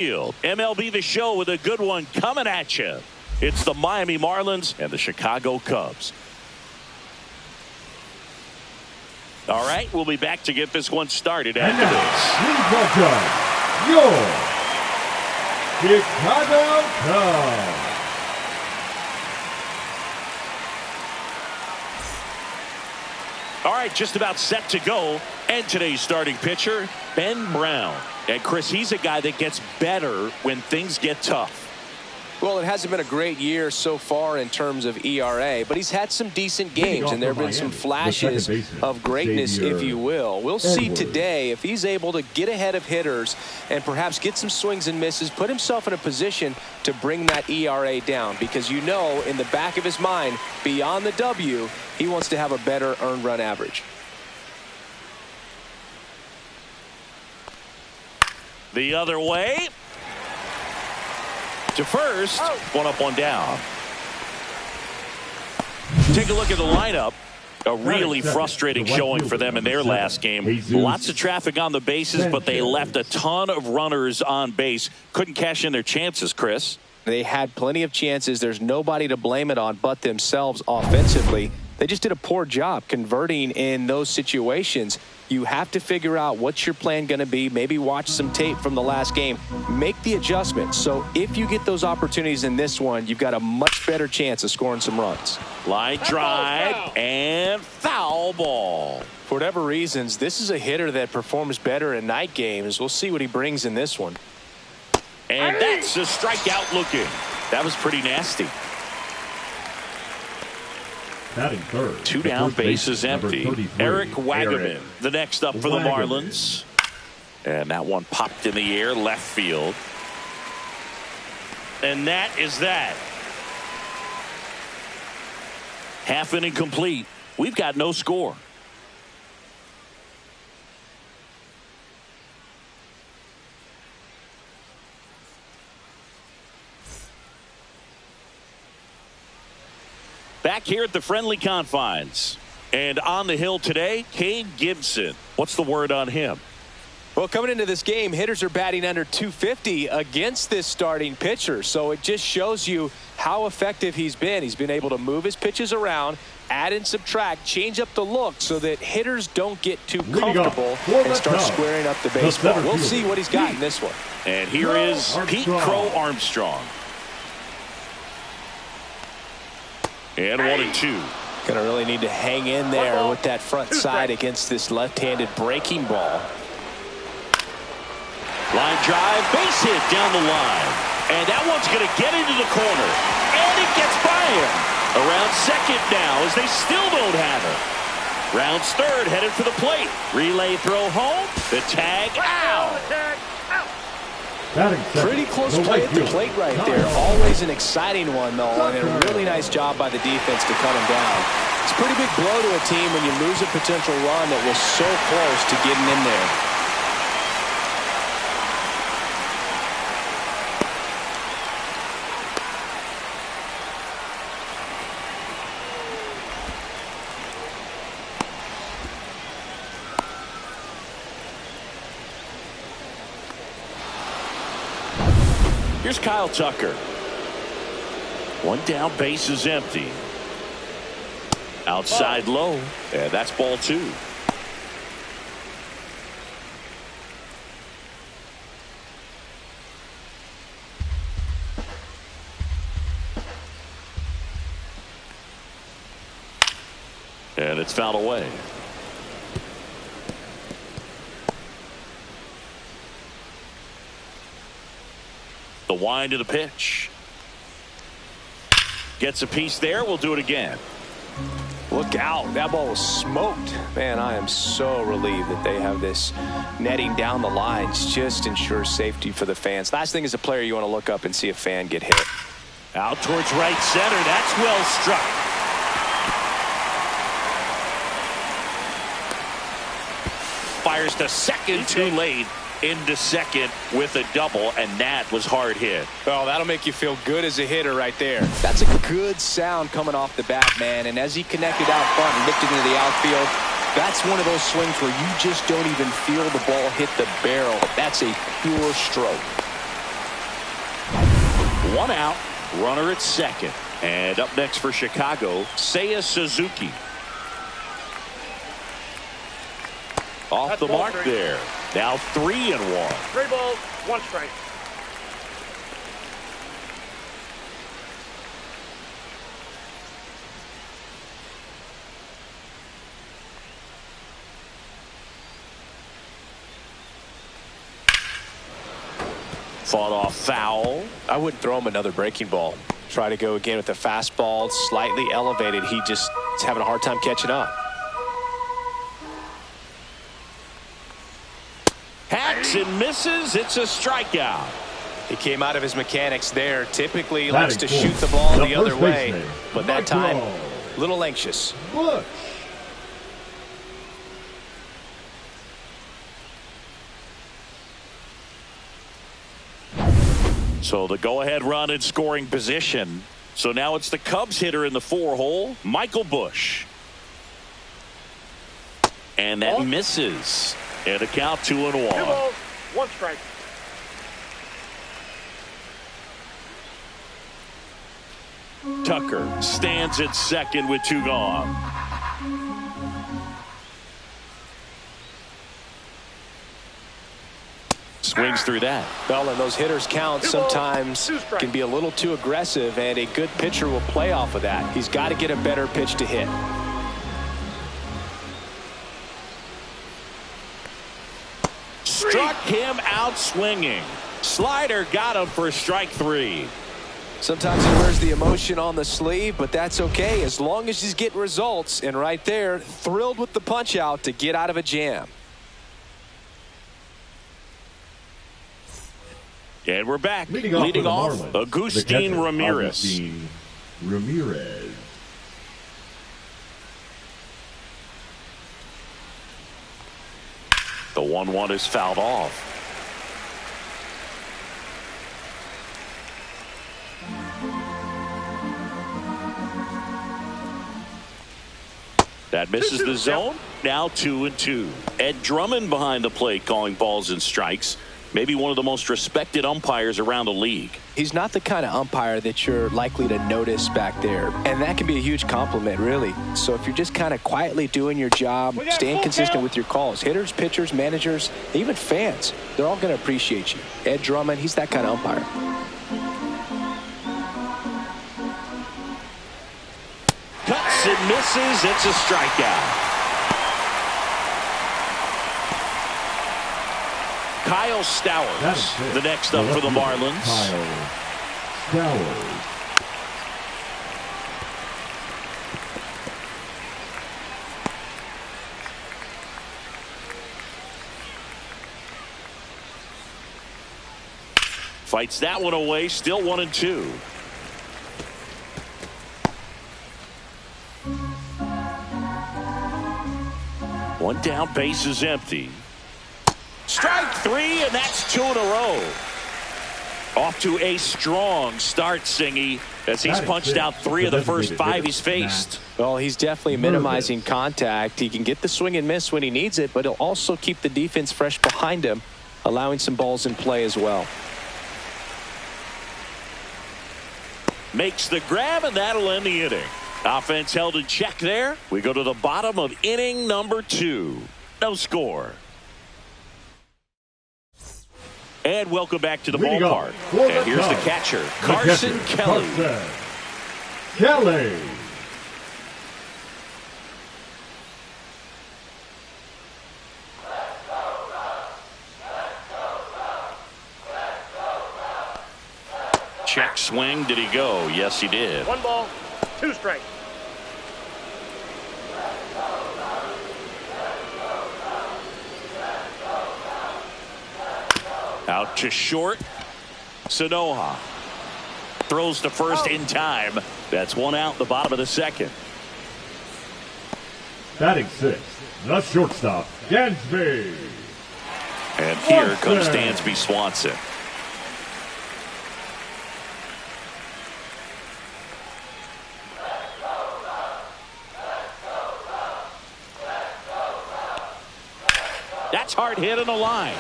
MLB The Show with a good one coming at you. It's the Miami Marlins and the Chicago Cubs. All right, we'll be back to get this one started after this. Please welcome your Chicago Cubs. All right, just about set to go. And today's starting pitcher, Ben Brown. And Chris, he's a guy that gets better when things get tough. Well, it hasn't been a great year so far in terms of ERA, but he's had some decent games, and there have been some flashes of greatness, if you will. We'll see today if he's able to get ahead of hitters and perhaps get some swings and misses, put himself in a position to bring that ERA down, because you know in the back of his mind, beyond the W, he wants to have a better earned run average. The other way. To first, one up, one down. Take a look at the lineup. A really frustrating showing for them in their last game. Lots of traffic on the bases, but they left a ton of runners on base. Couldn't cash in their chances, Chris. They had plenty of chances. There's nobody to blame it on but themselves offensively. They just did a poor job converting in those situations. You have to figure out what's your plan going to be. Maybe watch some tape from the last game. Make the adjustment. So if you get those opportunities in this one, you've got a much better chance of scoring some runs. Line drive and foul ball. For whatever reasons, this is a hitter that performs better in night games. We'll see what he brings in this one. And that's a strikeout looking. That was pretty nasty. Batting third. Two down, bases empty. Eric Wagaman, the next up for the Marlins. And that one popped in the air, left field. And that is that. Half inning complete. We've got no score. Back here at the friendly confines. And on the hill today, Kane Gibson. What's the word on him? Well, coming into this game, hitters are batting under 250 against this starting pitcher. So it just shows you how effective he's been. He's been able to move his pitches around, add and subtract, change up the look so that hitters don't get too comfortable and start squaring up the baseball. We'll see what he's got in this one. And here is Pete Crow Armstrong. And 1-2. Gonna really need to hang in there with that front side against this left-handed breaking ball. Line drive, base hit down the line. And that one's gonna get into the corner. And it gets by him. Around second now as they still don't have it. Rounds third, headed for the plate. Relay throw home. The tag out. Pretty close play at the plate right there. Always an exciting one, though, and a really nice job by the defense to cut him down. It's a pretty big blow to a team when you lose a potential run that was so close to getting in there. Here's Kyle Tucker. One down, base is empty. Outside low. And that's ball two. And it's fouled away. The wind of the pitch. Gets a piece there. We'll do it again. Look out. That ball was smoked. Man, I am so relieved that they have this netting down the lines. Just ensures safety for the fans. Last thing as a player, you want to look up and see a fan get hit. Out towards right center. That's well struck. Fires to second too late. Into second with a double, and that was hard hit. Oh, that'll make you feel good as a hitter right there. That's a good sound coming off the bat, man. And as he connected out front and lifted into the outfield, that's one of those swings where you just don't even feel the ball hit the barrel. That's a pure stroke. One out, runner at second. And up next for Chicago, Seiya Suzuki. Off the mark there. Now 3-1. 3 balls, 1 strike. Fought off foul. I wouldn't throw him another breaking ball. Try to go again with the fastball, slightly elevated. He just is having a hard time catching up. Hacks and misses. It's a strikeout. He came out of his mechanics there. Typically he likes to shoot the ball the other way, but that time a little anxious. Bush. So the go-ahead run in scoring position. So now it's the Cubs hitter in the 4-hole, Michael Bush. And that misses. And a count 2-1. 2 balls, 1 strike. Tucker stands at second with 2 gone. Swings through that. Well, and those hitters count sometimes can be a little too aggressive, and a good pitcher will play off of that. He's got to get a better pitch to hit. Struck him out swinging. Slider got him for strike 3. Sometimes he wears the emotion on the sleeve, but that's okay as long as he's getting results. And right there, thrilled with the punch out to get out of a jam. And we're back. Leading off, Agustin Ramirez. Agustin Ramirez. The 1-1 is fouled off. That misses the zone. Now 2-2. Ed Drummond behind the plate calling balls and strikes. Maybe one of the most respected umpires around the league. He's not the kind of umpire that you're likely to notice back there. And that can be a huge compliment, really. So if you're just kind of quietly doing your job, staying consistent with your calls, hitters, pitchers, managers, even fans, they're all going to appreciate you. Ed Drummond, he's that kind of umpire. Cuts and misses. It's a strikeout. Kyle Stowers, the next up for the Marlins. Kyle Stowers. Fights that one away, still 1-2. One down, base is empty. Strike 3, and that's 2 in a row. Off to a strong start, Singy, as he's punched out 3 of the first 5 he's faced. Well, he's definitely minimizing contact. He can get the swing and miss when he needs it, but he'll also keep the defense fresh behind him, allowing some balls in play as well. Makes the grab, and that'll end the inning. Offense held in check there. We go to the bottom of inning number 2. No score. And welcome back to the ballpark. And here's the catcher, Carson Kelly. Kelly. Check swing. Did he go? Yes, he did. 1 ball, 2 strikes. Out to short. Sanoha throws to first in time. That's 1 out, the bottom of the second. Batting 6th, the shortstop, Dansby. And here comes Dansby Swanson. That's hard hit on the line.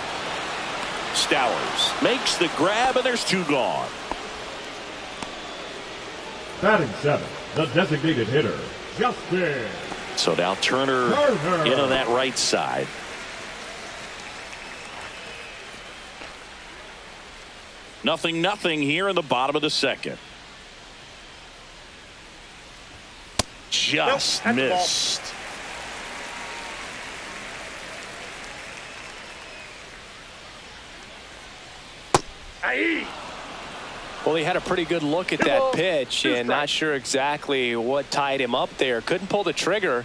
Stowers makes the grab, and there's 2 gone. Batting 7, the designated hitter, Justin. So now Turner in on that right side. Nothing here in the bottom of the second. Just missed. Aye. Well, he had a pretty good look at that pitch and not sure exactly what tied him up there. Couldn't pull the trigger,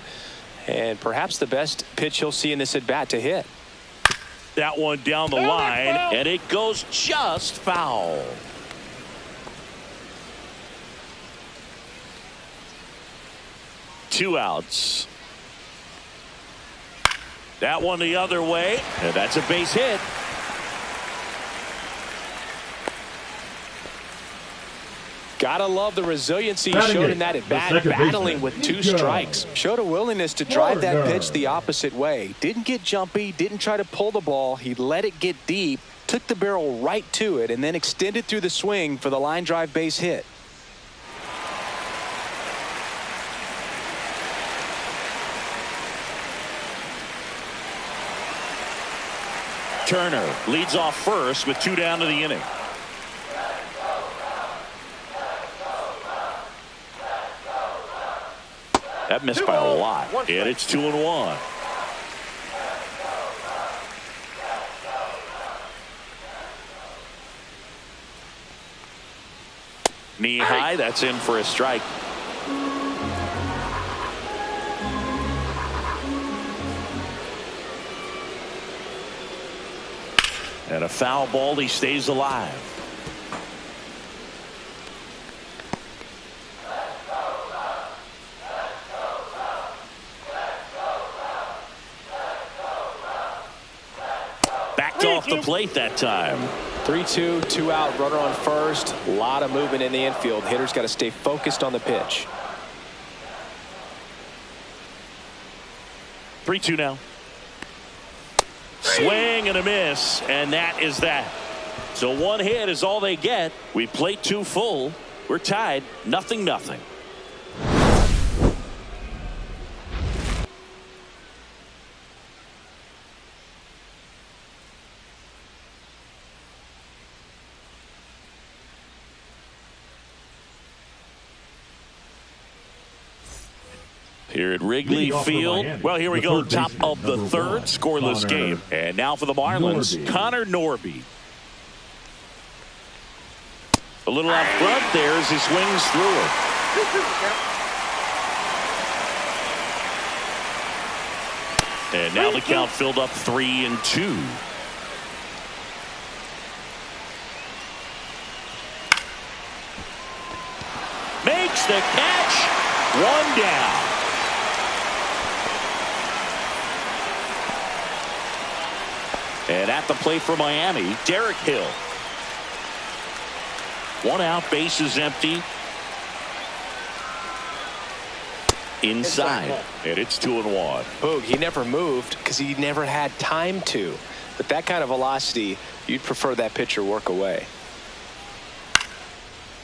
and perhaps the best pitch he'll see in this at bat to hit. That one down the line, and it goes just foul. Two outs. That one the other way, and that's a base hit. Gotta love the resiliency he showed in that at bat, battling with 2 strikes. Showed a willingness to drive that pitch the opposite way. Didn't get jumpy, didn't try to pull the ball. He let it get deep, took the barrel right to it, and then extended through the swing for the line drive base hit. Turner leads off first with 2 down to the inning. That missed by a lot, and it's 2-1. Knee high, that's in for a strike. And a foul ball, he stays alive. Off the plate that time. 3-2, 2 out, runner on first. A lot of movement in the infield. Hitter's got to stay focused on the pitch. 3-2 now. Swing and a miss, and that is that. So 1 hit is all they get. We played 2 full. We're tied, 0-0. Here at Wrigley Field. Well, here we go. Top of the 3rd, scoreless game. And now for the Marlins, Connor Norby. A little out front there as he swings through it. And now the count filled up 3-2. Makes the catch. 1 down. And at the plate for Miami, Derek Hill. 1 out, bases empty. Inside, and it's 2-1. Boog, he never moved because he never had time to. But that kind of velocity, you'd prefer that pitcher work away.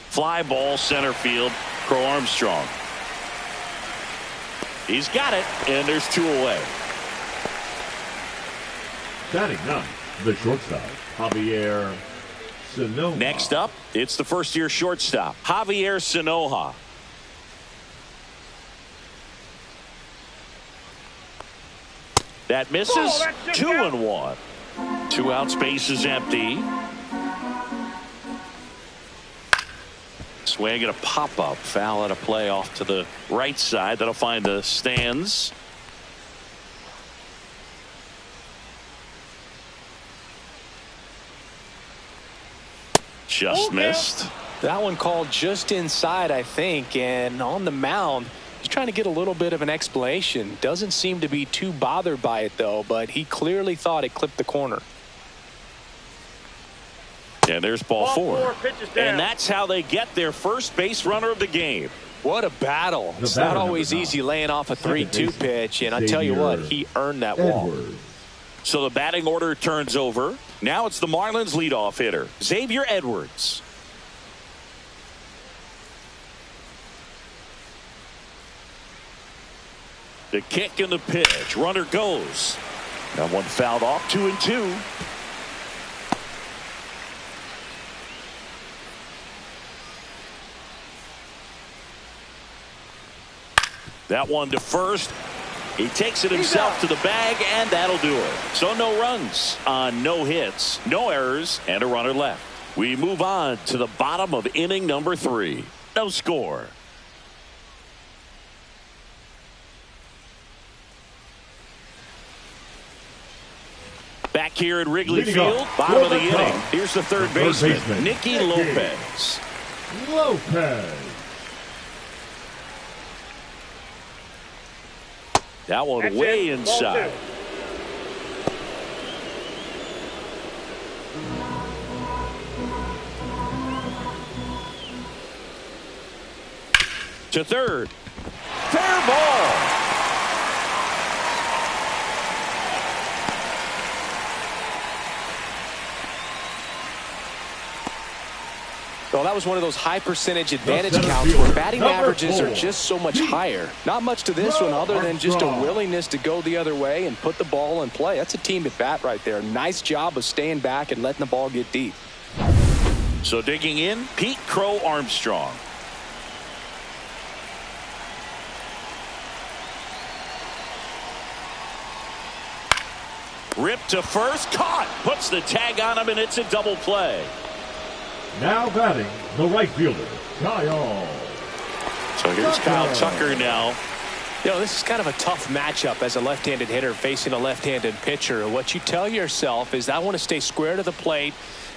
Fly ball, center field, Crow Armstrong. He's got it, and there's 2 away. Batting 9, the shortstop, Javier Sanoja. Next up, it's the first-year shortstop, Javier Sanoja. That misses. 2-1. 2 outs, base is empty. Swing and a pop-up, foul at a play off to the right side. That'll find the stands. Just missed. That one called just inside, I think, and on the mound, he's trying to get a little bit of an explanation. Doesn't seem to be too bothered by it, though, but he clearly thought it clipped the corner. And there's ball 4. And that's how they get their first base runner of the game. What a battle. It's not always easy laying off a 3-2 pitch, and I tell you what, he earned that wall. So the batting order turns over. Now it's the Marlins leadoff hitter, Xavier Edwards. The kick and the pitch. Runner goes. That one fouled off. 2-2. That one to first. He takes it himself to the bag, and that'll do it. So no runs on no hits, no errors, and a runner left. We move on to the bottom of inning number 3. No score. Back here at Wrigley Field, bottom of the inning. Here's the third baseman, Nicky Lopez. That one way inside. To third. Fair ball. Well, that was one of those high percentage advantage counts where batting averages are just so much higher. Not much to this one other than just a willingness to go the other way and put the ball in play. That's a team at bat right there. Nice job of staying back and letting the ball get deep. So digging in, Pete Crow Armstrong. Ripped to first, caught, puts the tag on him, and it's a double play. Now batting, the right fielder, Kyle. So here's Kyle Tucker now. You know, this is kind of a tough matchup as a left-handed hitter facing a left-handed pitcher. What you tell yourself is I want to stay square to the plate,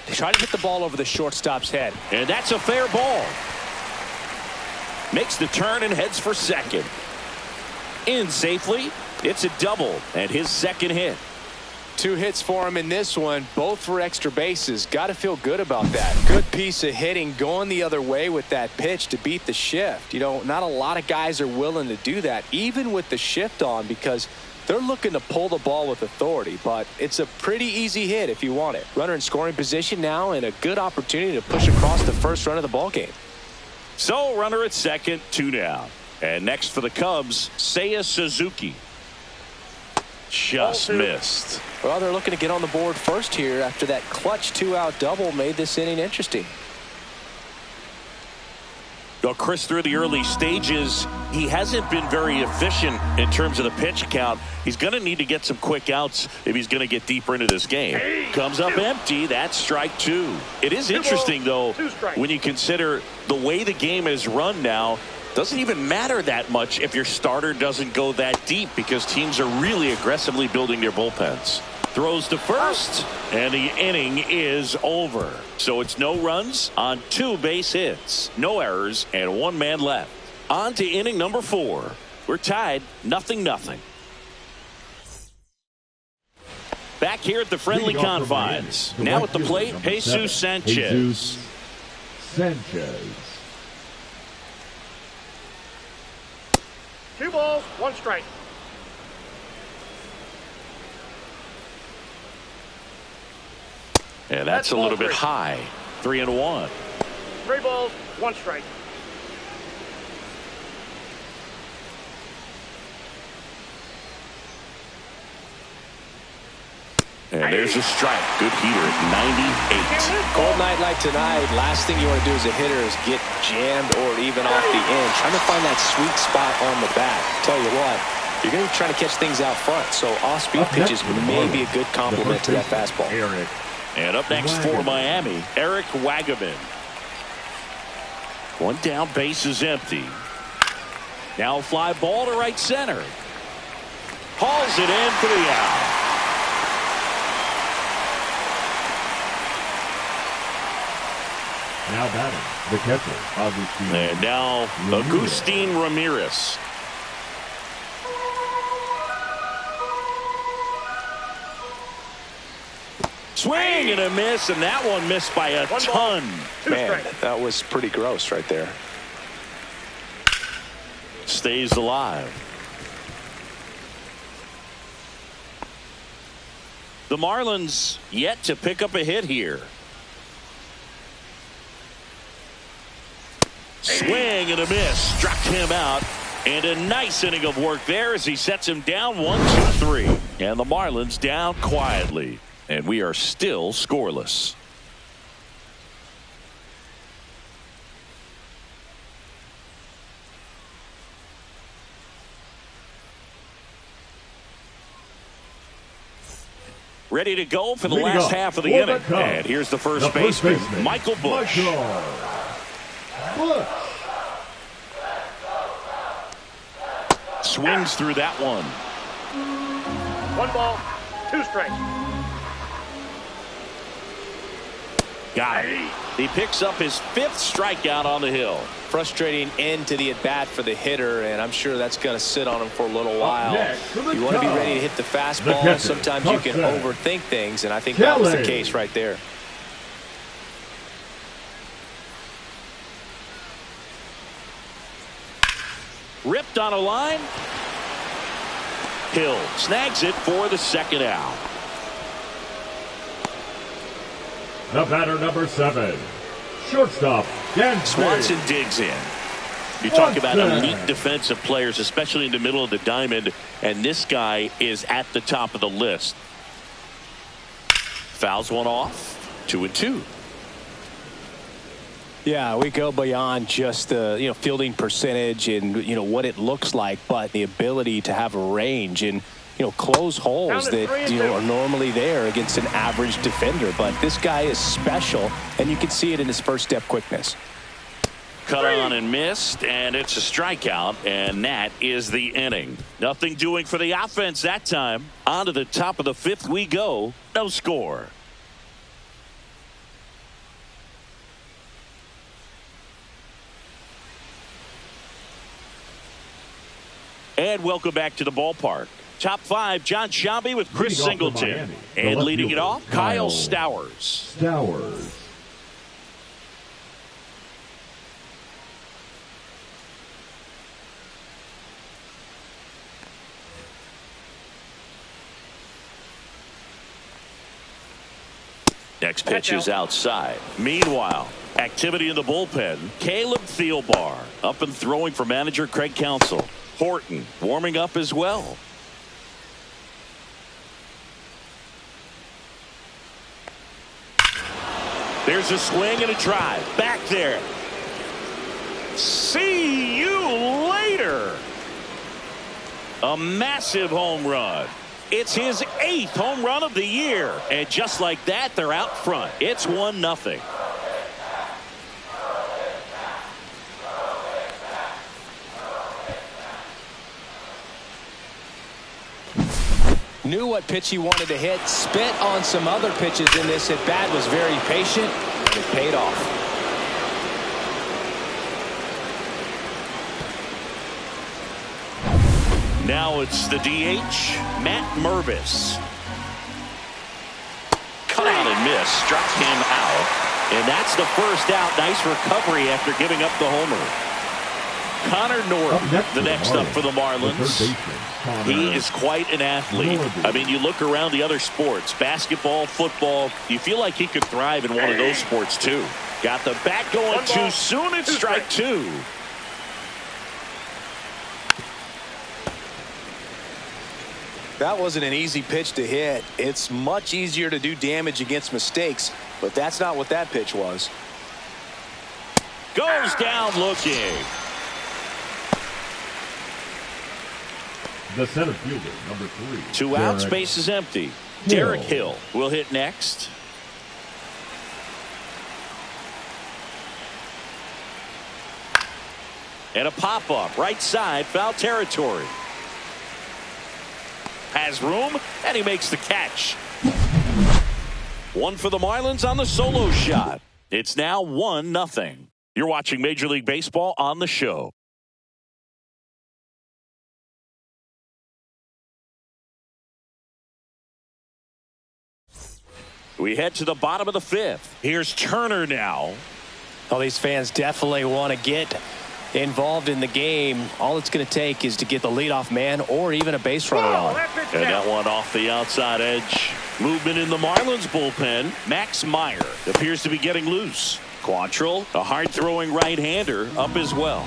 try to hit the ball over the shortstop's head. And that's a fair ball. Makes the turn and heads for second. In safely, it's a double and his second hit. 2 hits for him in this one, both for extra bases. Got to feel good about that. Good piece of hitting going the other way with that pitch to beat the shift. You know, not a lot of guys are willing to do that, even with the shift on, because they're looking to pull the ball with authority. But it's a pretty easy hit if you want it. Runner in scoring position now and a good opportunity to push across the first run of the ball game. So runner at second, 2 down. And next for the Cubs, Seiya Suzuki. Just missed. Well, they're looking to get on the board first here after that clutch 2-out double made this inning interesting. Well, Chris, through the early stages, he hasn't been very efficient in terms of the pitch count. He's going to need to get some quick outs if he's going to get deeper into this game. Comes up empty. That's strike 2. It is interesting, though, when you consider the way the game is run now. Doesn't even matter that much if your starter doesn't go that deep because teams are really aggressively building their bullpens. Throws to first, and the inning is over. So it's no runs on 2 base hits, no errors, and 1 man left. On to inning number 4. We're tied 0-0. Back here at the friendly confines. Now at the plate, Jesus Sanchez. Sanchez. 2 balls, 1 strike. And that's a little bit high. 3-1. 3 balls, 1 strike. And there's a strike. Good heater at 98. Cold night like tonight, last thing you want to do as a hitter is get jammed or even off the end. Trying to find that sweet spot on the bat. Tell you what, you're going to be trying to catch things out front. So off-speed pitches may be a good complement to that fastball. And up next for Miami, Eric Wagaman. 1 down, base is empty. Now fly ball to right center. Hauls it in for the out. Now batting, the catcher, Agustin. And now Agustin Ramirez. Swing and a miss, and that one missed by a ton. Man, that was pretty gross right there. Stays alive. The Marlins yet to pick up a hit here. Swing and a miss. Struck him out. And a nice inning of work there as he sets him down 1-2-3. And the Marlins down quietly. And we are still scoreless. Ready to go for the last half of the inning. And here's the first baseman, Michael Busch. Swings through that one. 1 ball, 2 strikes. Got it. He picks up his 5th strikeout on the hill. Frustrating end to the at-bat for the hitter, and I'm sure that's going to sit on him for a little while. You want to be ready to hit the fastball. Sometimes you can overthink things, and I think that was the case right there. Ripped on a line. Hill snags it for the 2nd out. The batter, number 7. Shortstop, Gansby. Swanson digs in. You talk about elite defensive players, especially in the middle of the diamond, and this guy is at the top of the list. Fouls one off. 2-2. Yeah, we go beyond just the fielding percentage and what it looks like, but the ability to have a range and close holes that are normally there against an average defender. But this guy is special, and you can see it in his first step quickness. Cut on and missed, and it's a strikeout, and that is the inning. Nothing doing for the offense that time. On to the top of the 5th we go. No score. And welcome back to the ballpark. Top 5, John Sciambi with Chris Singleton. And leading it off, Kyle Stowers. Next pitch is outside. Meanwhile, activity in the bullpen. Caleb Thielbar up and throwing for manager Craig Counsell. Horton warming up as well. There's a swing and a drive. Back there. See you later. A massive home run. It's his 8th home run of the year. And just like that, they're out front. It's 1-0. Knew what pitch he wanted to hit. Spit on some other pitches in this at bat. Was very patient, and it paid off. Now it's the DH, Matt Mervis. Cut out and miss. Struck him out. And that's the first out. Nice recovery after giving up the homer. Connor Norton, the next up for the Marlins. He is quite an athlete. I mean, you look around the other sports, basketball, football, you feel like he could thrive in one of those sports too. Got the bat going too soon. It's strike 2. That wasn't an easy pitch to hit. It's much easier to do damage against mistakes, but that's not what that pitch was. Goes down looking. The center fielder, number 3. 2 outs, base is empty. Derek Hill will hit next. And a pop-up, right side, foul territory. Has room, and he makes the catch. One for the Marlins on the solo shot. It's now 1-0. You're watching Major League Baseball on the show. We head to the bottom of the 5th. Here's Turner now. Well, these fans definitely want to get involved in the game. All it's going to take is to get the leadoff man or even a base runner on. And that one off the outside edge. Movement in the Marlins bullpen. Max Meyer appears to be getting loose. Quantrill, a hard-throwing right-hander, up as well.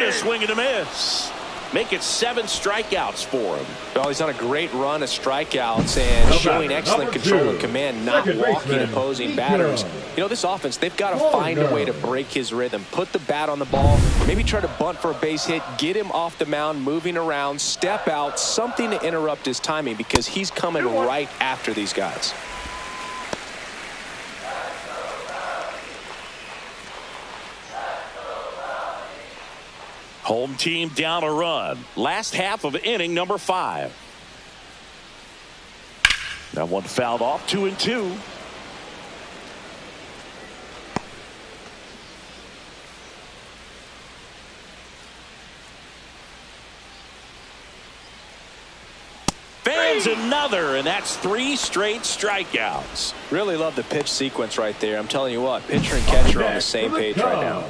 a swing and a miss. Make it 7 strikeouts for him. Well, he's on a great run of strikeouts and showing excellent control and command, not walking opposing batters. You know, this offense, they've got to find a way to break his rhythm. Put the bat on the ball, maybe try to bunt for a base hit, get him off the mound, moving around, step out, something to interrupt his timing because he's coming right after these guys. Home team down a run. Last half of inning number 5. That one fouled off, 2-2. Fans another, and that's 3 straight strikeouts. Really love the pitch sequence right there. I'm telling you what, pitcher and catcher are on the same page right now.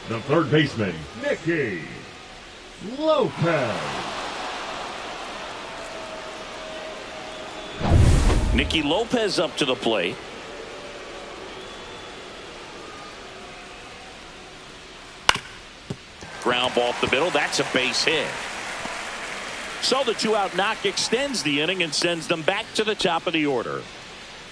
The third baseman, Nicky Lopez. Nicky Lopez up to the plate. Ground ball up the middle. That's a base hit. So the 2-out knock extends the inning and sends them back to the top of the order.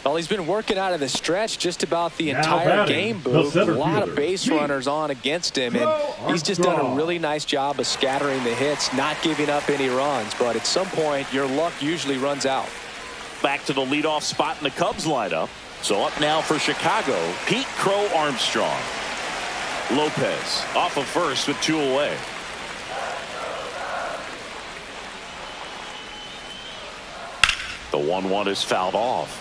Well, he's been working out of the stretch just about the entire game, Boog. A lot of base runners on against him, and he's just done a really nice job of scattering the hits, not giving up any runs. But at some point, your luck usually runs out. Back to the leadoff spot in the Cubs lineup. So up now for Chicago, Pete Crow Armstrong. Lopez off of first with 2 away. The 1-1 is fouled off.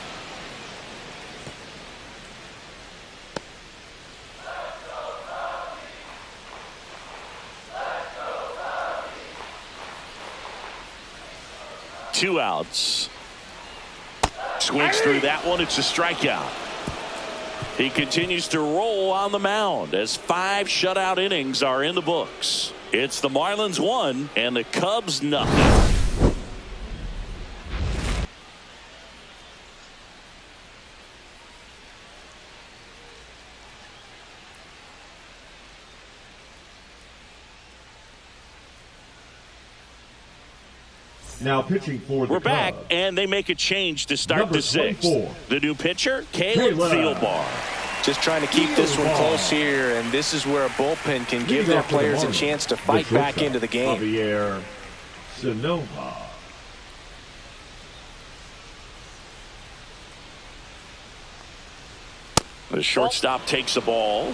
Two outs. Swings through that one. It's a strikeout. He continues to roll on the mound as 5 shutout innings are in the books. It's the Marlins 1 and the Cubs nothing. Now pitching for the We're back, Cubs, and they make a change to start number the 6th. 24. The new pitcher, Caleb Thielbar. Just trying to keep this one close here, and this is where a bullpen can give their players a chance to fight back into the game. Javier Sonoma. The shortstop takes the ball.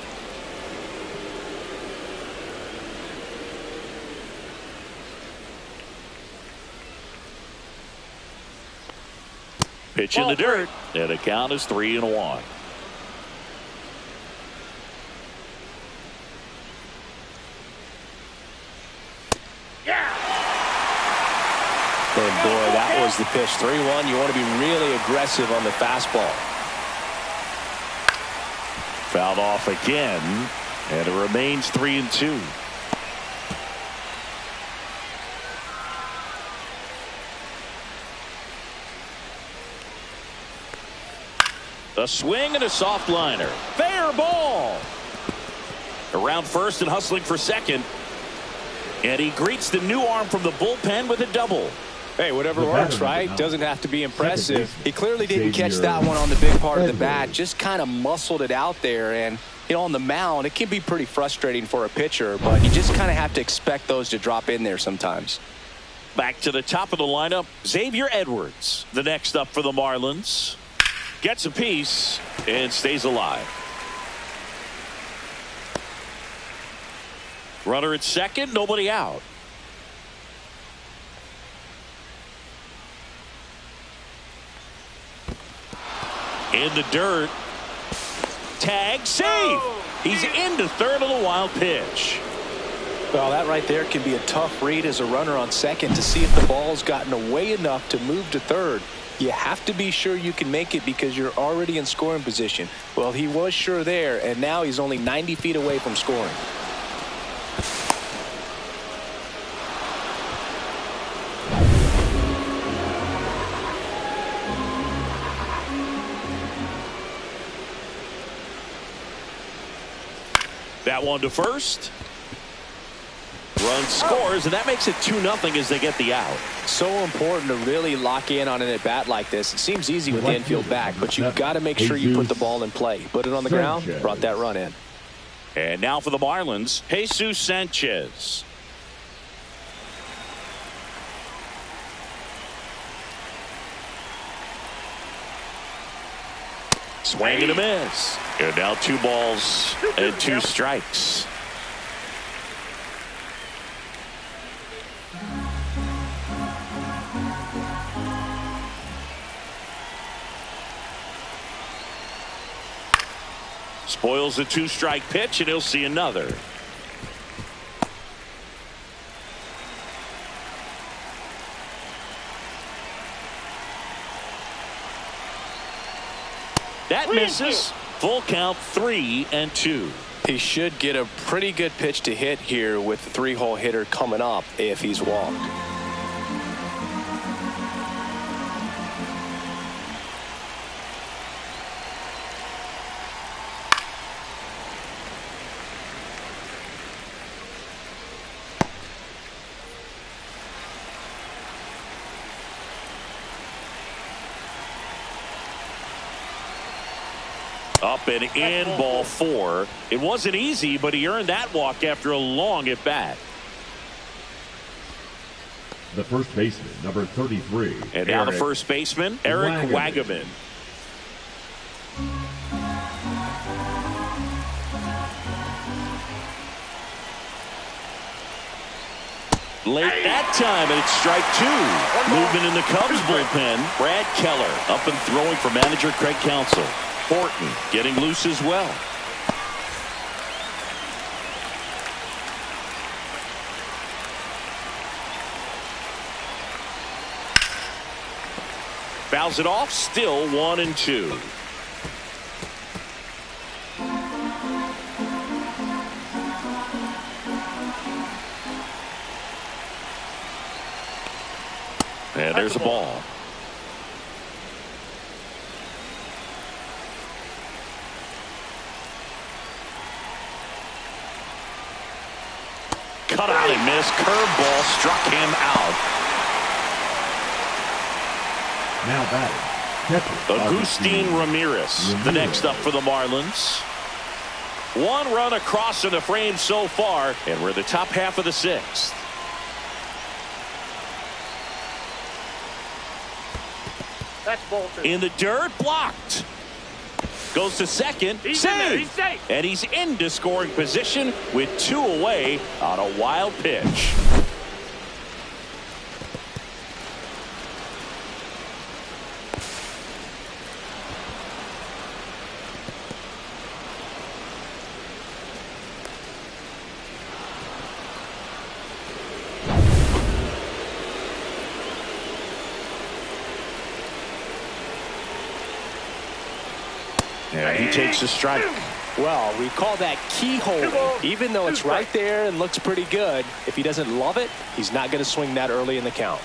Pitch in the dirt, and the count is 3-1. And boy, that was the pitch. 3-1. You want to be really aggressive on the fastball. Fouled off again, and it remains 3-2. A swing and a soft liner. Fair ball. Around first and hustling for second. And he greets the new arm from the bullpen with a double. Hey, whatever works, right? Doesn't have to be impressive. He clearly didn't catch that one on the big part of the bat. Just kind of muscled it out there. And, you know, on the mound, it can be pretty frustrating for a pitcher. But you just kind of have to expect those to drop in there sometimes. Back to the top of the lineup, Xavier Edwards. The next up for the Marlins. Gets a piece and stays alive. Runner at second, nobody out. In the dirt. Tag, save. He's into third on the wild pitch. Well, that right there can be a tough read as a runner on second to see if the ball's gotten away enough to move to third. You have to be sure you can make it because you're already in scoring position. Well, he was sure there, and now he's only 90 feet away from scoring. That one to first. Run scores, and that makes it 2-0 as they get the out. So important to really lock in on an at-bat like this. It seems easy with the infield back, but you've got to make sure you put the ball in play. Put it on the ground, brought that run in. And now for the Marlins, Jesus Sanchez. Swing and a miss. And now 2 balls and 2 strikes. Spoils the 2-strike pitch, and he'll see another. That misses. Full count, 3-2. He should get a pretty good pitch to hit here with the 3-hole hitter coming up if he's walked. Up and in, ball 4. It wasn't easy, but he earned that walk after a long at bat. The first baseman, number 33. And now the first baseman, Eric Wagaman. Late that time, and it's strike 2. Movement in the Cubs bullpen. Brad Keller up and throwing for manager Craig Counsell. Horton getting loose as well. Fouls it off, still 1-2. And there's a ball. Cut out and missed. Curveball struck him out. Now batting, Agustin Ramirez, the next up for the Marlins. 1 run across in the frame so far, and we're the top half of the 6th. That's ball 2. In the dirt, blocked. Goes to second, save, and he's into scoring position with 2 away on a wild pitch. And he takes a strike. Well, we call that keyhole. Even though it's right there and looks pretty good, if he doesn't love it, he's not going to swing that early in the count.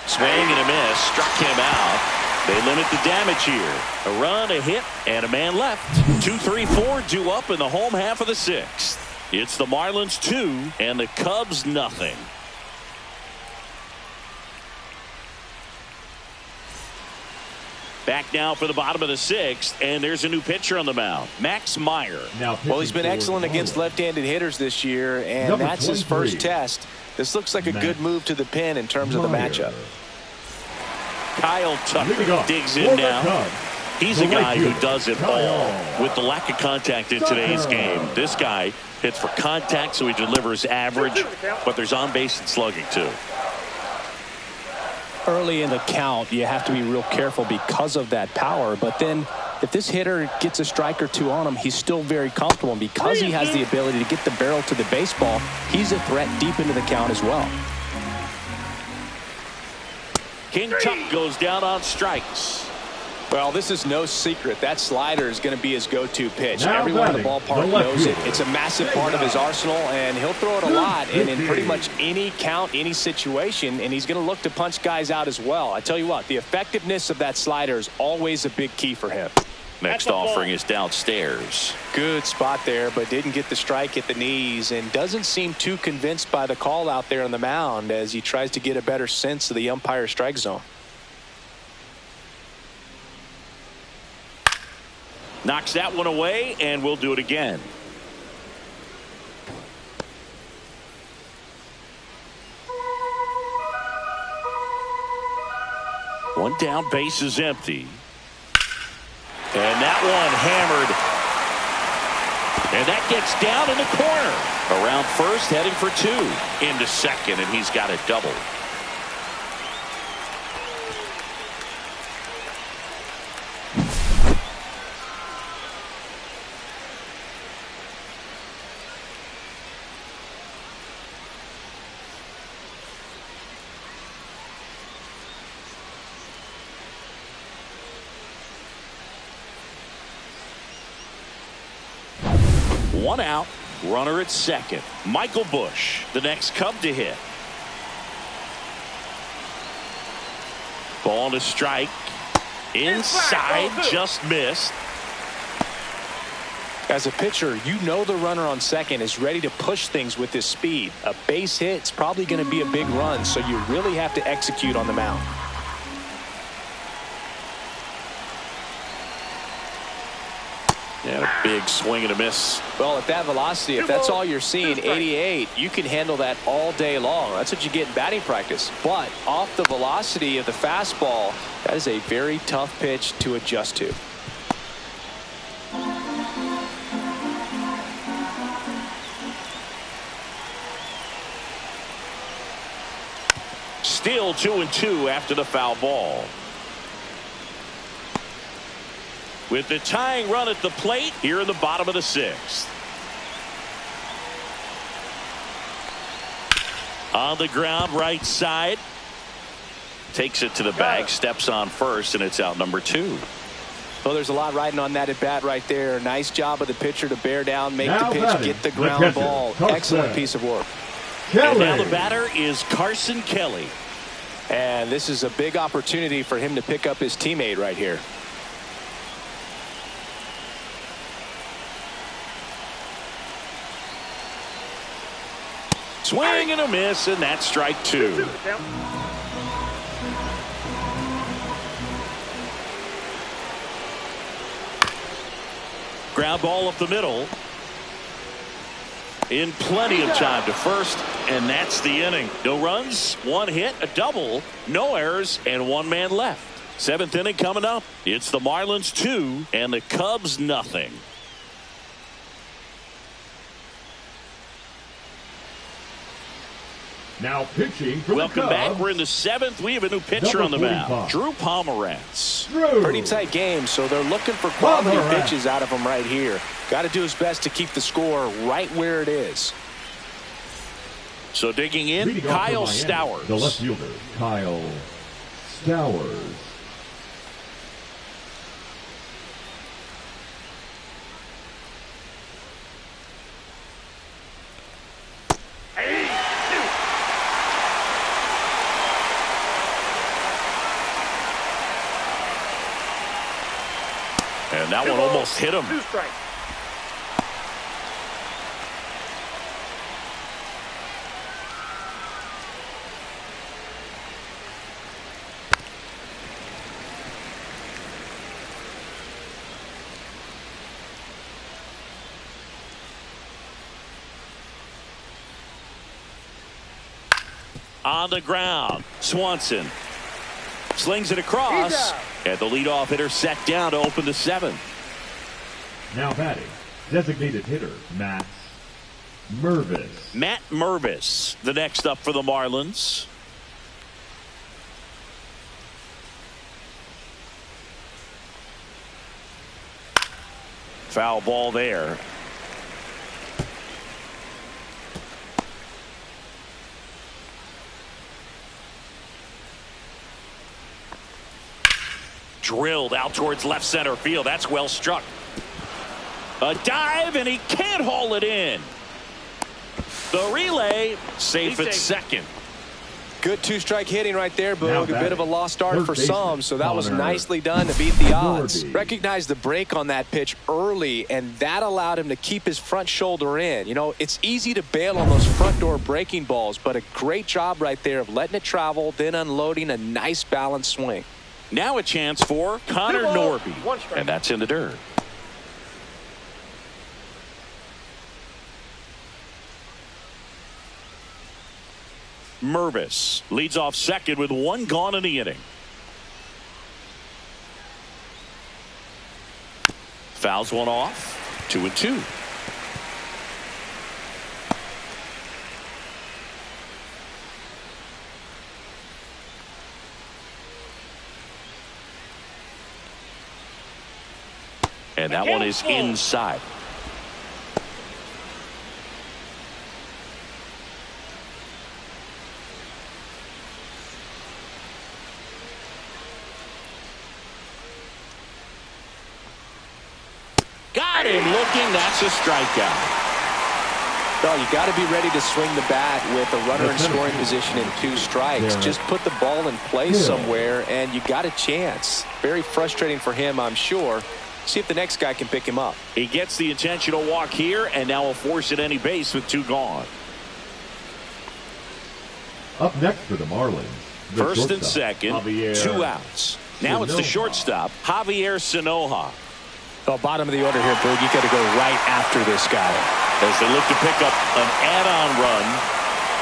Swing and a miss, struck him out. They limit the damage here. A run, a hit, and a man left. 2, 3, 4 due up in the home half of the 6th. It's the Marlins 2 and the Cubs nothing. Back now for the bottom of the 6th, and there's a new pitcher on the mound, Max Meyer. Well, he's been excellent against left-handed hitters this year, and that's his first test. This looks like a good move to the pin in terms of the matchup. Kyle Tucker digs in now. He's a guy who does it all with the lack of contact in today's game. This guy hits for contact, so he delivers average, but there's on-base and slugging too. Early in the count, you have to be real careful because of that power, but then if this hitter gets a strike or 2 on him, he's still very comfortable, and because he has the ability to get the barrel to the baseball, he's a threat deep into the count as well. King Tuck goes down on strikes. Well, this is no secret. That slider is going to be his go-to pitch. Now Everyone in the batting, ballpark the knows it. fielder. It's a massive part of his arsenal, and he'll throw it a lot and in pretty much any count, any situation, and he's going to look to punch guys out as well. I tell you what, the effectiveness of that slider is always a big key for him. Next offering is downstairs. Good spot there, but didn't get the strike at the knees and doesn't seem too convinced by the call out there on the mound as he tries to get a better sense of the umpire strike zone. Knocks that one away, and we'll do it again. One down, base is empty. And that one hammered. And that gets down in the corner. Around first, heading for two. Into second, and he's got it double. One out, runner at second. Michael Bush, the next Cub to hit. Ball to strike. Inside, just missed. As a pitcher, you know the runner on second is ready to push things with his speed. A base hit's probably going to be a big run, so you really have to execute on the mound. And a big swing and a miss. Well, at that velocity, if that's all you're seeing, 88, you can handle that all day long. That's what you get in batting practice. But off the velocity of the fastball, that is a very tough pitch to adjust to. Still 2-2 after the foul ball. With the tying run at the plate here in the bottom of the sixth. On the ground, right side. Takes it to the bag, steps on first, and it's out number 2. Well, there's a lot riding on that at bat right there. Nice job of the pitcher to bear down, make Now the pitch, batting, get the the ground catcher, ball. Carson. Excellent piece of work. And now the batter is Carson Kelly. And this is a big opportunity for him to pick up his teammate right here. Swing and a miss, and that's strike 2. Ground ball up the middle. In plenty of time to first, and that's the inning. No runs, 1 hit, a double, no errors, and 1 man left. 7th inning coming up. It's the Marlins 2 and the Cubs nothing. Now pitching for Welcome the Cubs. back. We're in the 7th. We have a new pitcher on the mound. Drew Pomeranz. Pretty tight game, so they're looking for quality pitches out of him right here. Got to do his best to keep the score right where it is. So digging in, Leading off Kyle for Miami, Stowers. The left fielder, Kyle Stowers. And that one almost hit him. 2 strikes. On the ground, Swanson slings it across, and the leadoff hitter set down to open the 7th. Now batting, designated hitter, Matt Mervis. Matt Mervis, the next up for the Marlins. Foul ball there. drilled out towards left center field. That's well struck. A dive, and he can't haul it in. The relay safe at second. Good two-strike hitting right there, Boog. A bit of a lost start for some, so that was Connor nicely done to beat the odds. Norby. Recognized the break on that pitch early, and that allowed him to keep his front shoulder in. You know, it's easy to bail on those front door breaking balls, but a great job right there of letting it travel, then unloading a nice balanced swing. Now a chance for Connor Norby, and that's in the dirt. Mervis leads off second with one gone in the inning. Fouls one off. 2-2. And that one is inside. Got him looking. That's a strikeout. No, you got to be ready to swing the bat with a runner in scoring position and 2 strikes. Just put the ball in place somewhere, and you got a chance. Very frustrating for him, I'm sure. See if the next guy can pick him up. He gets the intentional walk here, and now will force at any base with 2 gone. Up next for the Marlins. The First and shortstop, second, Javier 2 outs. Now it's the Sanoja. shortstop, Javier Sanoja. Well, bottom of the order here, Boog. You got to go right after this guy. As they look to pick up an add-on run,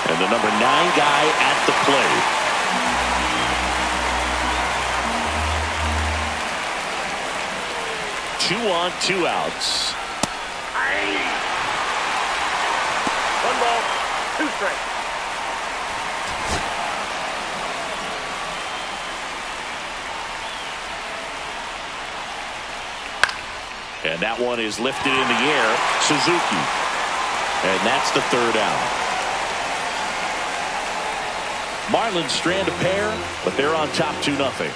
and the number 9 guy at the plate. Two on, 2 outs. 1 ball, 2 strikes. And that one is lifted in the air. Suzuki. And that's the 3rd out. Marlins strand a pair, but they're on top 2-0.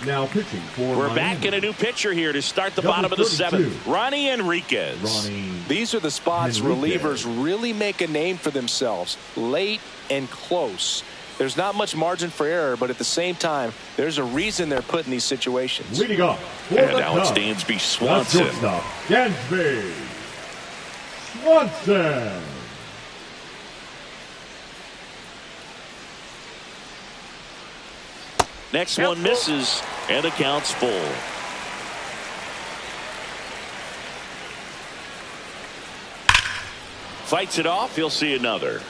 Now pitching for We're Miami. back in a new pitcher here to start the Number bottom of the 32. 7th. Ronnie Enriquez. Ronnie These are the spots Enriquez. relievers really make a name for themselves. Late and close. There's not much margin for error, but at the same time, there's a reason they're put in these situations. Leading off for And the now it's Cubs, Dansby the Swanson. shortstop, Dansby Swanson. Next one misses, and the count's full. Fights it off. He'll see another.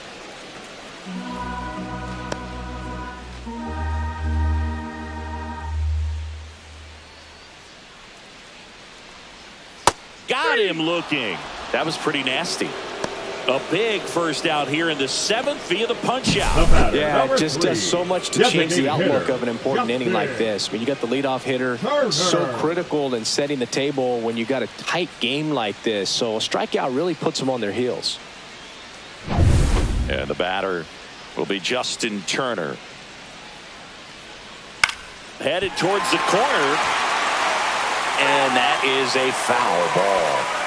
Got him looking. That was pretty nasty. A big first out here in the 7th via the punch out. Yeah, it just does so much to change the outlook of an important inning like Justin this. When you got the leadoff hitter, Turner. so critical in setting the table when you got a tight game like this. So a strikeout really puts them on their heels. And the batter will be Justin Turner. Headed towards the corner. And that is a foul ball.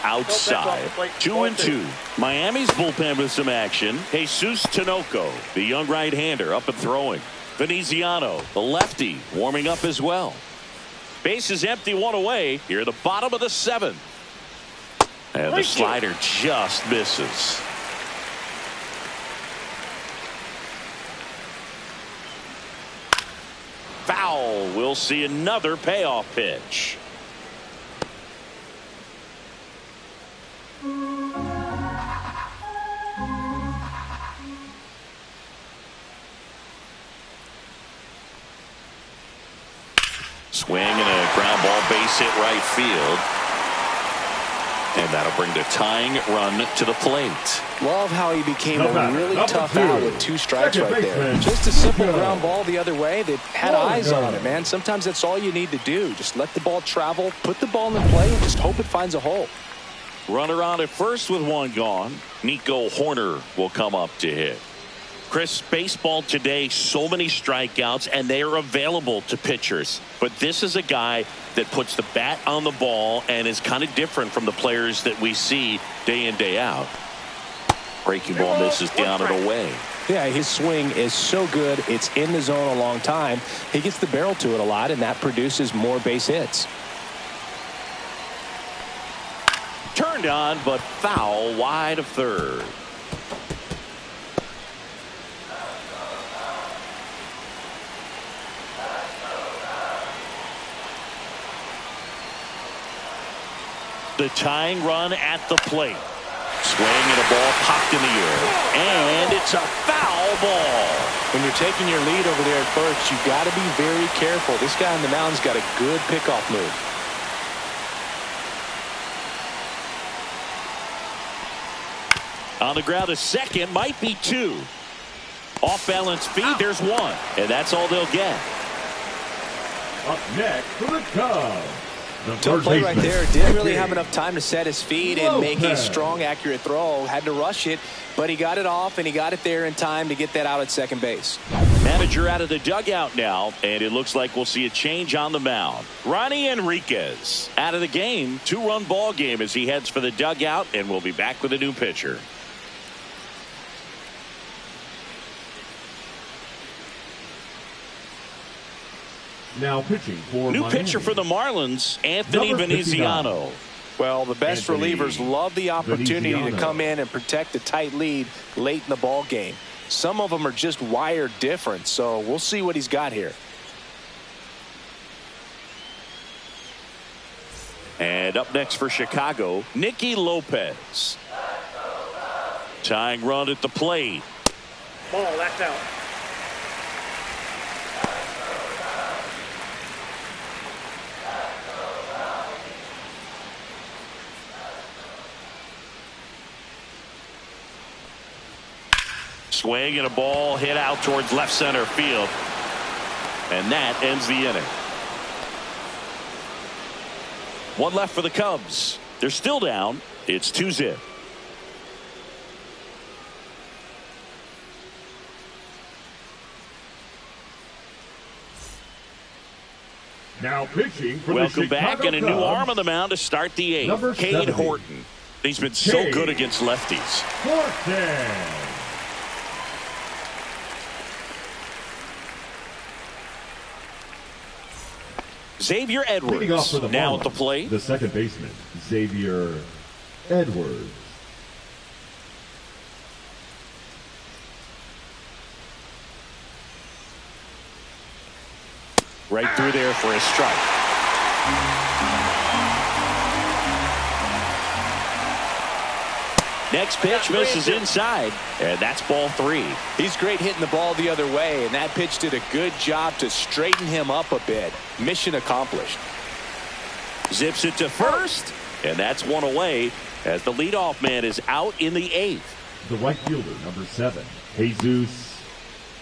Outside. 2-2. Miami's bullpen with some action. Jesus Tinoco, the young right-hander, up and throwing. Veneziano, the lefty, warming up as well. Base is empty, 1 away. Here at the bottom of the 7th. And the slider just misses. Foul. We'll see another payoff pitch. Swing and a ground ball, base hit right field. And that'll bring the tying run to the plate. Love how he became a really tough two. out with 2 strikes Second right there. baseman, Just a simple Rico. ground ball the other way that had eyes on it, man. Sometimes that's all you need to do. Just let the ball travel, put the ball in the play, and just hope it finds a hole. Runner on at first with 1 gone. Nico Horner will come up to hit. Chris, baseball today, so many strikeouts, and they are available to pitchers. But this is a guy that puts the bat on the ball and is kind of different from the players that we see day in, day out. Breaking ball misses down and away. Yeah, his swing is so good. It's in the zone a long time. He gets the barrel to it a lot, and that produces more base hits. Turned on, but foul wide of third. The tying run at the plate. Swing and a ball popped in the air. And it's a foul ball. When you're taking your lead over there at first, you've got to be very careful. This guy on the mound's got a good pickoff move. On the ground, a second, might be 2. Off balance feed, there's 1. And that's all they'll get. Up next for the Cubs. Tough play right there. Didn't really have enough time to set his feet and make a strong, accurate throw. Had to rush it, but he got it off, and he got it there in time to get that out at second base. Manager out of the dugout now, and it looks like we'll see a change on the mound. Ronnie Enriquez out of the game. 2-run ball game as he heads for the dugout, and we'll be back with a new pitcher. Now pitching for New Miami. pitcher for the Marlins, Anthony Number 59. Veneziano. Well, the best Anthony relievers love the opportunity to Veneziano. come in and protect a tight lead late in the ball game. Some of them are just wired different, so we'll see what he's got here. And up next for Chicago, Nicky Lopez. Tying run at the plate. Ball, that's out. Swing and a ball hit out towards left center field. And that ends the inning. 1 left for the Cubs. They're still down. It's 2-0. Now pitching for Welcome the back, Chicago and a new Cubs, arm on the mound to start the 8th. Number Cade 70. Horton. He's been so Cade good against lefties. Horton. Xavier Leading off for Edwards the now Marlins, at the plate. The second baseman, Xavier Edwards. Right through there for a strike. Next pitch misses inside, and that's ball 3. He's great hitting the ball the other way, and that pitch did a good job to straighten him up a bit. Mission accomplished. Zips it to first, and that's 1 away as the leadoff man is out in the 8th. The right fielder, number 7, Jesus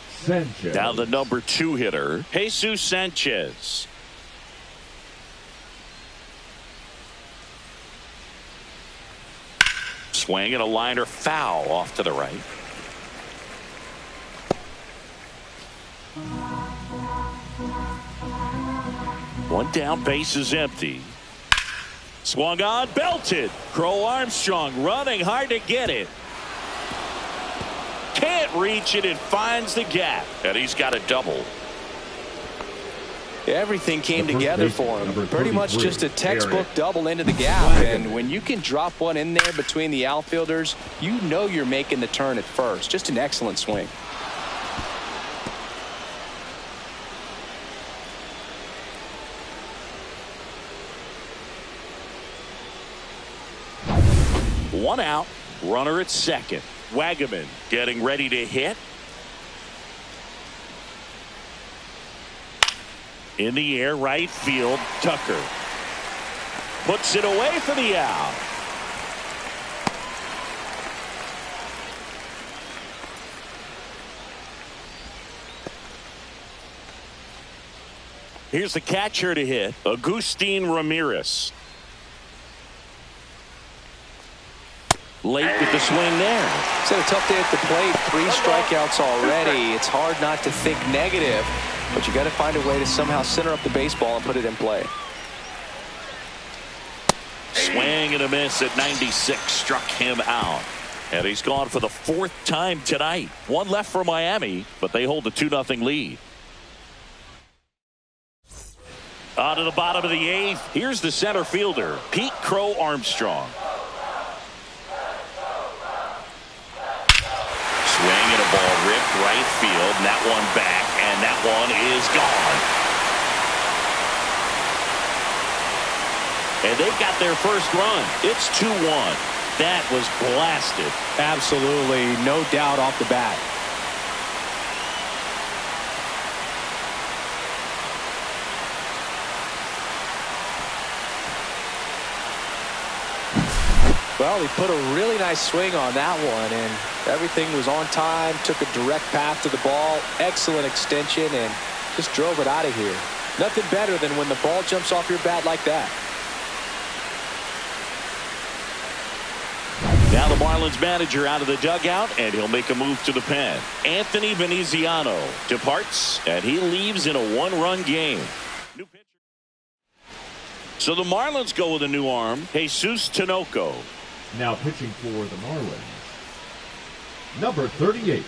Sanchez. Now the number 2 hitter, Jesus Sanchez. Swing and a liner foul off to the right. One down, base is empty. Swung on, belted. Crow Armstrong running hard to get it. Can't reach it. It finds the gap, and he's got a double. Everything came The first together baseman, for him. number Pretty much 33, just a textbook Eric double into the gap. Wagon. And when you can drop one in there between the outfielders, you know you're making the turn at first. Just an excellent swing. One out, runner at second. Wagaman getting ready to hit. In the air, right field, Tucker puts it away for the out. Here's the catcher to hit, Agustin Ramirez. Late with the swing there. It's had a tough day at the plate. 3 strikeouts already. It's hard not to think negative, but you got to find a way to somehow center up the baseball and put it in play. Swing and a miss at 96, struck him out. And he's gone for the 4th time tonight. 1 left for Miami, but they hold the 2-0 lead. On to the bottom of the 8th. Here's the center fielder, Pete Crow Armstrong. Swing and a ball ripped right field, and that one back, and that one is gone. And they've got their first run. It's 2-1. That was blasted. Absolutely, no doubt off the bat. Well, he put a really nice swing on that one, and everything was on time, took a direct path to the ball, excellent extension, and just drove it out of here. Nothing better than when the ball jumps off your bat like that. Now the Marlins manager out of the dugout, and he'll make a move to the pen. Anthony Veneziano departs, and he leaves in a 1-run game. New pitcher. So the Marlins go with a new arm, Jesus Tinoco. Now pitching for the Marlins, number 38,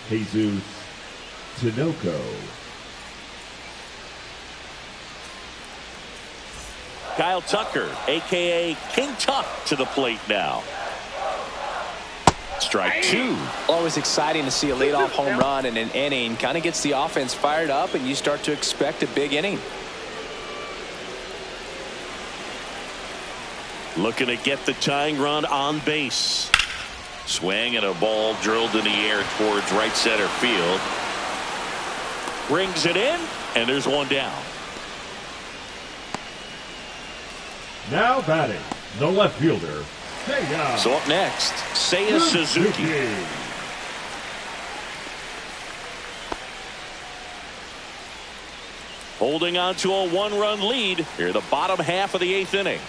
Jesus Tinoco. Kyle Tucker, a.k.a. King Tuck, to the plate now. Strike 2. Always exciting to see a leadoff home run in an inning. Kind of gets the offense fired up, and you start to expect a big inning. Looking to get the tying run on base. Swing and a ball drilled in the air towards right center field. Brings it in, and there's one down. Now batting, the left fielder, Seiya. So up next, Seiya Suzuki. Holding on to a 1-run lead here, the bottom half of the 8th inning.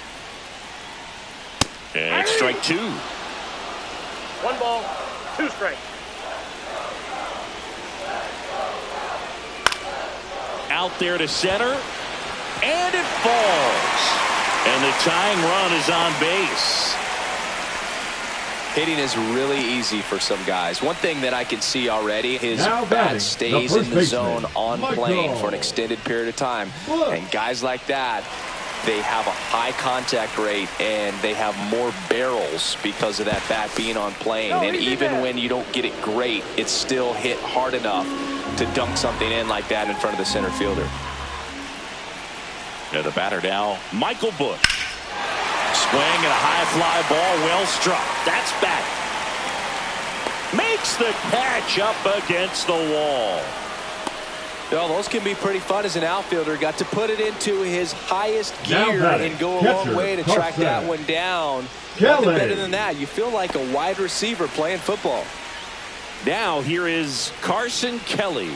And strike 2. 1 ball, 2 strikes. Out there to center, and it falls. And the tying run is on base. Hitting is really easy for some guys. One thing that I can see already, his bat stays in the zone on plane for an extended period of time. And guys like that, they have a high contact rate and they have more barrels because of that bat being on plane. And even when you don't get it great, it's still hit hard enough to dunk something in like that in front of the center fielder. And the batter now, Michael Busch. Swing and a high fly ball, well struck. That's back. Makes the catch up against the wall. Well, those can be pretty fun as an outfielder. Got to put it into his highest gear and go a long way to track that one down. Nothing better than that. You feel like a wide receiver playing football. Now here is Carson Kelly.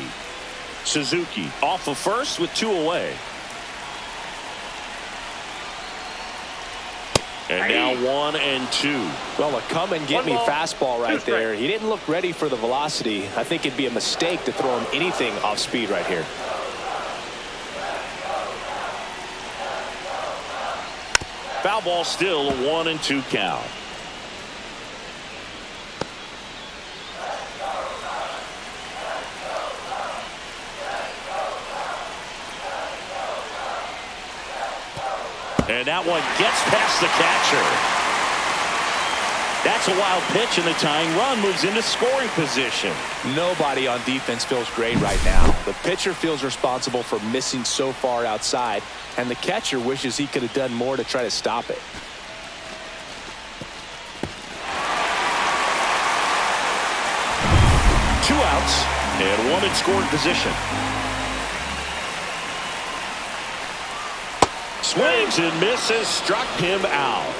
Suzuki off of first with 2 away. And now 1 and 2. Well, a come and get me fastball right there. He didn't look ready for the velocity. I think it'd be a mistake to throw him anything off speed right here. Foul ball, still a 1 and 2 count. And that one gets past the catcher. That's a wild pitch, and the tying run moves into scoring position. Nobody on defense feels great right now. The pitcher feels responsible for missing so far outside, and the catcher wishes he could have done more to try to stop it. Two outs, and 1 in scoring position. Swings and misses, struck him out.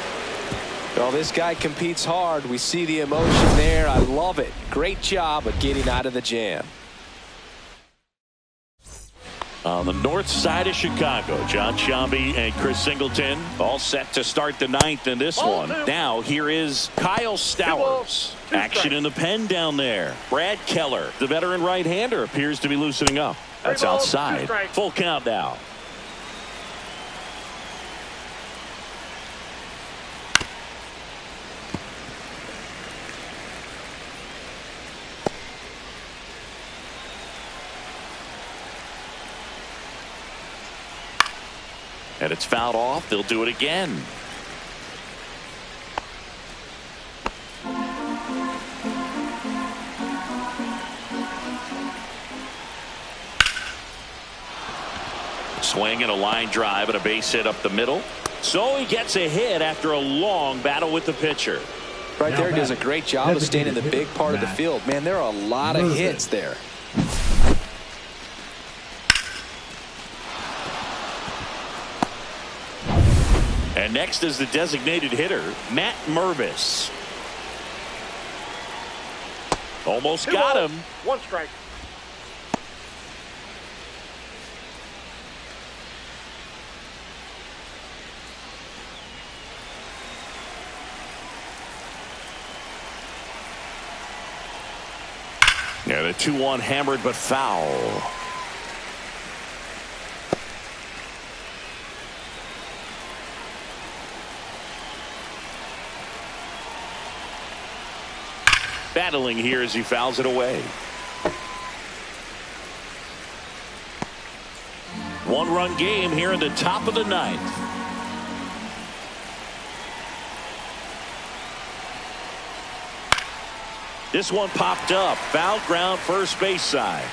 Well, this guy competes hard. We see the emotion there. I love it. Great job of getting out of the jam. On the north side of Chicago, John Shambi and Chris Singleton all set to start the ninth in this one. Now here is Kyle Stowers. Action in the pen down there. Brad Keller, the veteran right-hander, appears to be loosening up. That's outside. Full count now. And it's fouled off. They'll do it again. Swing and a line drive and a base hit up the middle. So he gets a hit after a long battle with the pitcher. Right there, does a great job of staying in the big part of the field. Man, there are a lot of hits there. And next is the designated hitter, Matt Mervis. Almost got him. 1 strike. Yeah, the 2-1 hammered but foul. Battling here as he fouls it away. 1-run game here in the top of the ninth. This one popped up. Foul ground first base side.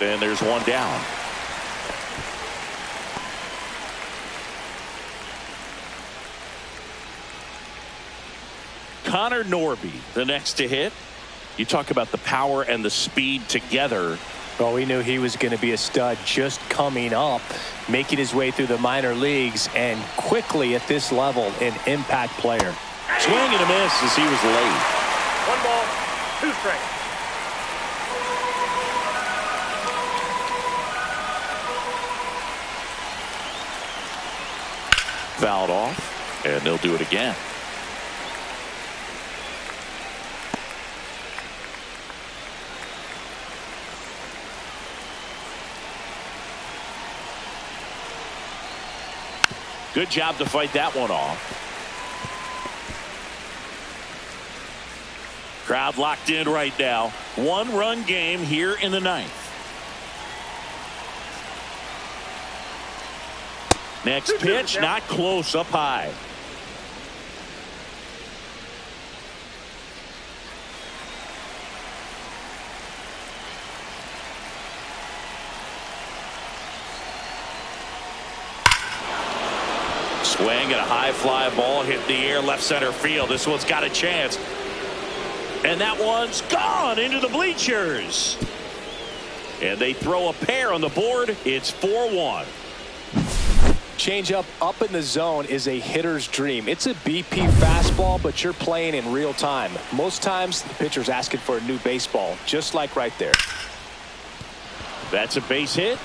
And there's one down. Connor Norby, the next to hit. You talk about the power and the speed together. Well, we knew he was going to be a stud just coming up, making his way through the minor leagues, and quickly at this level, an impact player. Swing and a miss as he was late. 1 ball, 2 strikes. Fouled off, and they'll do it again. Good job to fight that one off. Crowd locked in right now. 1-run game here in the ninth. Next pitch, not close, up high. Swing and a high fly ball hit the air left center field. This one's got a chance. And that one's gone into the bleachers. And they throw a pair on the board. It's 4-1. Changeup up in the zone is a hitter's dream. It's a BP fastball, but you're playing in real time. Most times the pitcher's asking for a new baseball, just like right there. That's a base hit.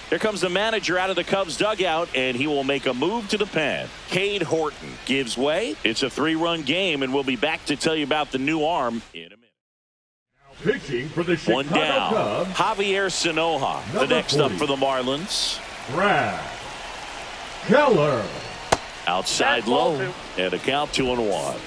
Here comes the manager out of the Cubs dugout, and he will make a move to the pen. Cade Horton gives way. It's a 3-run game, and we'll be back to tell you about the new arm in a minute. Pitching for the Chicago One down. Cubs, Javier Sanoja, the next 40. up for the Marlins. Brad Keller. Outside low, and a count 2-1.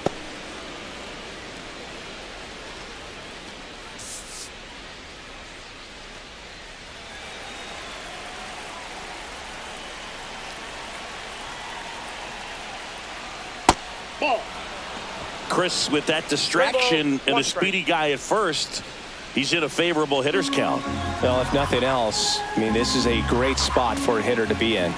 Ball. Chris, with that distraction and a speedy guy at first, he's in a favorable hitter's count. Well, if nothing else, I mean, this is a great spot for a hitter to be in.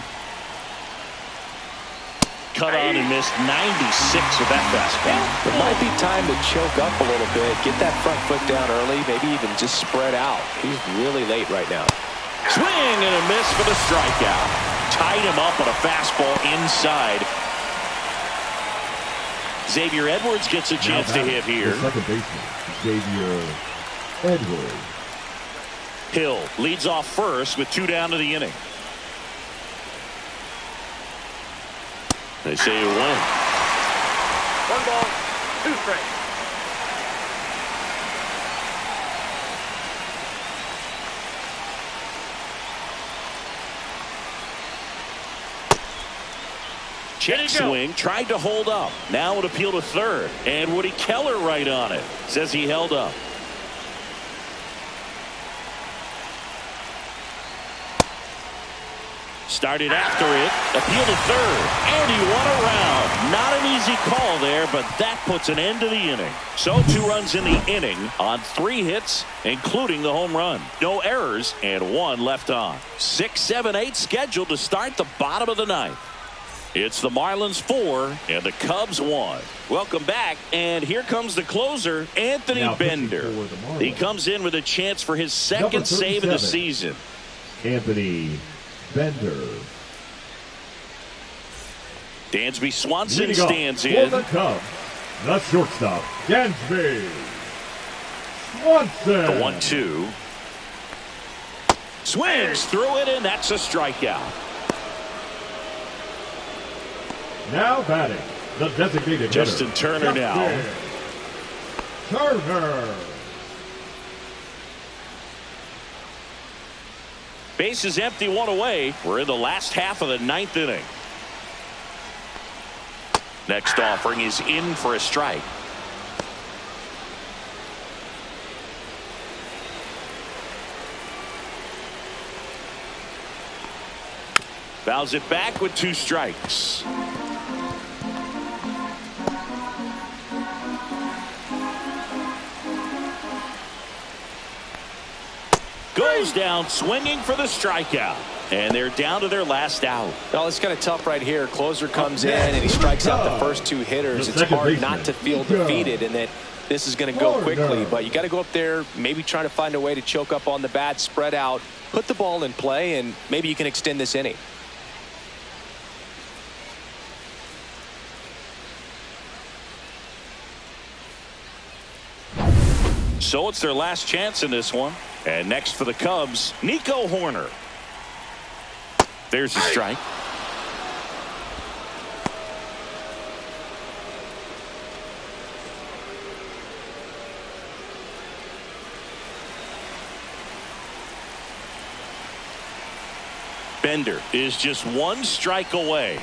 Cut on and missed 96 with that fastball. It might be time to choke up a little bit, get that front foot down early, maybe even just spread out. He's really late right now. Swing and a miss for the strikeout. Tied him up on a fastball inside. Xavier Edwards gets a chance to hit here. The second baseman, Xavier Edwards. Hill leads off first with 2 down to the inning. They say you win. 1 ball, 2 strikes. Check swing, tried to hold up. Now would appeal to third. And Woody Keller right on it. Says he held up. Started after it. Appeal to third. And he won around. Not an easy call there, but that puts an end to the inning. So 2 runs in the inning on 3 hits, including the home run. No errors and 1 left on. 6, 7, 8 scheduled to start the bottom of the 9th. It's the Marlins 4 and the Cubs 1. Welcome back, and here comes the closer, Anthony Bender. He comes in with a chance for his second save of the season. Anthony Bender. Dansby Swanson stands in. For the Cubs, the shortstop, Dansby Swanson. The 1-2. Swings through it, and that's a strikeout. Now batting, the designated Justin hitter, Turner now. Turner. Base is empty, 1 away. We're in the last half of the 9th inning. Next offering is in for a strike. Fouls it back with 2 strikes. Goes down swinging for the strikeout. And they're down to their last out. Well, it's kind of tough right here. Closer comes in and he strikes out the first 2 hitters. It's hard not to feel defeated and that this is going to go quickly. But you got to go up there, maybe trying to find a way to choke up on the bat, spread out, put the ball in play, and maybe you can extend this inning. So it's their last chance in this one. And next for the Cubs, Nico Horner. There's a strike. Bender is just 1 strike away.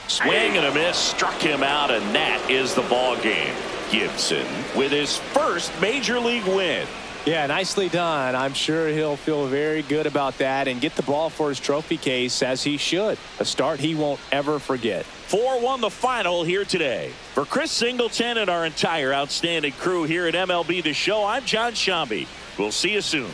Swing and a miss, struck him out, and that is the ball game. Gibson with his first major league win. Yeah, nicely done. I'm sure he'll feel very good about that and get the ball for his trophy case, as he should. A start he won't ever forget. 4-1 the final here today. For Chris Singleton and our entire outstanding crew here at MLB The Show, I'm John Shambi. We'll see you soon.